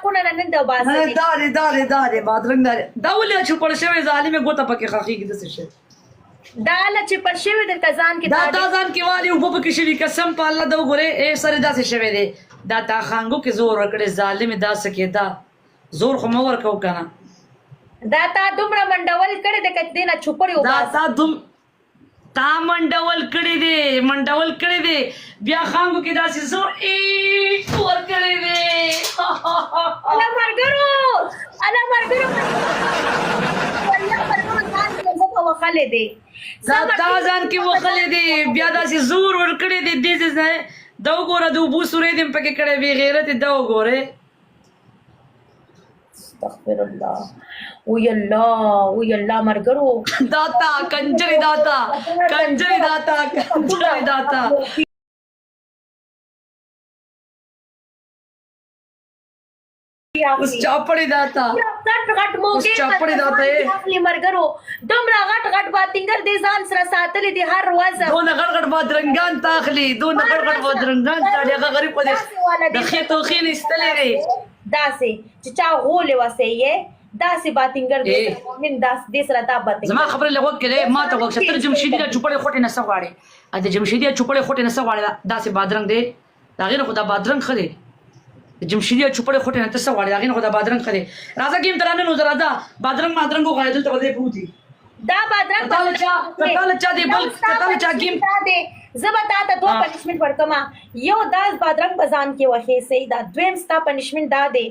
کونه نن د باسه نه داري بادرنګ داري دا ولې چې پړ شوی ظالمه ګوته پکې خخېږي دسه شي دا له چې پر شوی د کزان کې دا ځان کې والی او په کې شي قسم په الله دا وګوره اے سره داسې شوی دی دا تا خانګو کې زور ورکړي ظالم دا سکه دا زور خو مور کو کنه دا تا دومره منډول کړي د کته نه چوپړی دا تا منډول کړي دي بیا خانګو کې داسې زور ای ور کړي دي الا مرګرو والله مرګرو ځان کې وخلې دي دا ځان کې وخلې دي بیا داسې زور ور کړي دي دې ځای دا وګوره د بو سورې دې پکې کړي بي غیرت دا وګوره استغفر الله وی الله مرګرو داتا کنجری داتا اس چاپڑی داتا غټ موګه چاپڑی داتا خپل مرګرو دومره غټ باتینګر دې ځان سره ساتلې دي هر ورځ دون غټ بادرنګان تاخلي دون غټ بادرنګان تاړي غریب په دې د خېتو خین استلې داسې چې چا غولې وسه یې داسې باتینګر دې من داس دې سره دا باتینګر زما خبره لغوه کړي ما ته وښه تر جمشیدی چوپړې خوټې نه سغواړي ا دې جمشیدی چوپړې خوټې نه سغواړي داسې بادرنګ دې دا غیر خدا بادرنګ خدي جمشیدی چوپړې خوټې نه سغواړي دا غیر خدا بادرنګ خدي راځه کیم ترانه نو راځه بادرنګ غاړي دلته ودې پوتي دا بادرنګ کتل چا دی بل کتل چا گیم زبتا ته دوه پنشمنت ورکما یو داس بادرنګ بزان کې وخی سي دا دویم ستا پنشمنت دا دی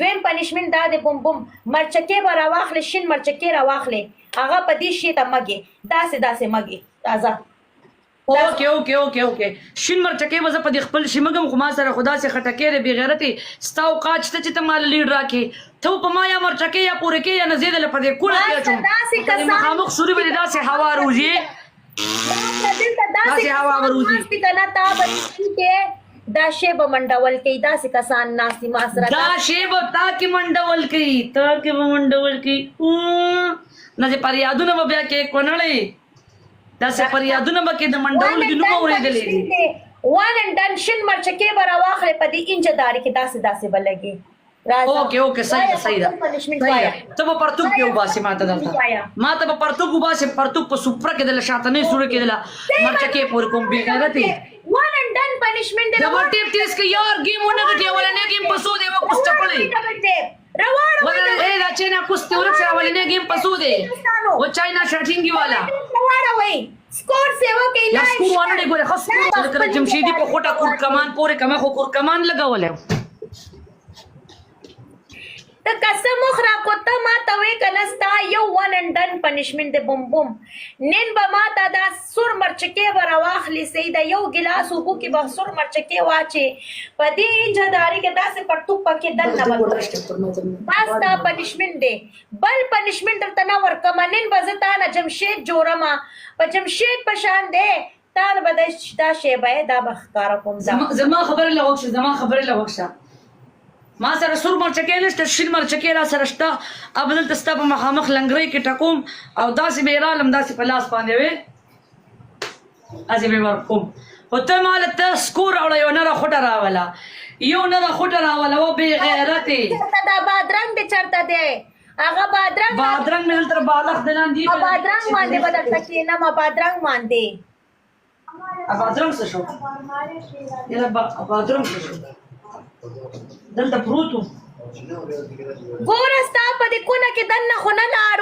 دویم پنشمنت دا دی بوم مرچکه برا واخله شین مرچکه را واخله هغه پدې شي ته مګي داسې مګي تازه اوکے شین مرچکه وز په دې خپل شمګم خو ما سره خدا سے خټکې ر بی غیرتی ستاو قاچ ته چې ته مال لیډ راکې ته په ما یا مرچکه یا پورې کې یا نزيد له پدې کوله کې چوم مخامخ سوري بل داسې هوا روزي داسې هوا وروزي کنا تا بچی کې دا شی به منډول کې داسې کسان ناسي ما سره دا شی به تا کې منډول کې نه دې پر یادونه بیا کې کونړې دا سه پر یادونه به کې د منډول کې نو اورېدلې دي وان اند ډن شین مرچکه برا واخله پدې انجداري کې داسې بلګي اوکے صحیح ده ته په پرتوب کې وباسي ماته دلته ماته په پرتوب وباسي پرتوب په سوپر کې د شاتنې سورې کې د مرچکه پور کوم بي غیرتي وان اند ډن پنشمنت د ورټیپ تیس کې یار گیم ونه غټي ولنه گیم پسو دی و کوست پړې رواړو اے دا چینا کوست ورڅ ولنه گیم پسو دی و چاینا شټینګي والا رواړو وای سکور سیوا کې یا سکور ونه ګوره خاص کړه جمشیدی په خوټه کور کمان پورې کما خو کور کمان لګولې ته قسم خرا کوته ما ته وې کنستا یو ون اند ډن پنشمنت د بوم نن به ما ته دا سور مرچکه ور واخلی سیدا یو ګلاس وبو کې به سور مرچکه واچي پدې جداري کې داسې پټو پکې دن نه وکړي پاستا پنشمنت دی بل پنشمنت ته نه ورکم نن بزتا نه جمشید جوړما په جمشید پشان دی تال بدش دا شی به دا بخکار کوم زما خبره لغوښه ما سره سور مرچکه نشته شین مرچکه را سره شته ابدل تستا په مخامخ لنګري کې ټکوم او داسې به رالم داسې په لاس باندې وې ازي به ورکوم وته مال ته سکور او یو نه راخټه راولا و به غیرتي دا بادرنګ دې چرته دی هغه بادرنګ مې تر بالغ دلان دی بادرنګ باندې بدل تکې نه ما بادرنګ باندې بادرنګ څه شو یلا بادرنګ څه شو دلته پروتو ګورستا په دې کونه کې دنه خو نه لاړو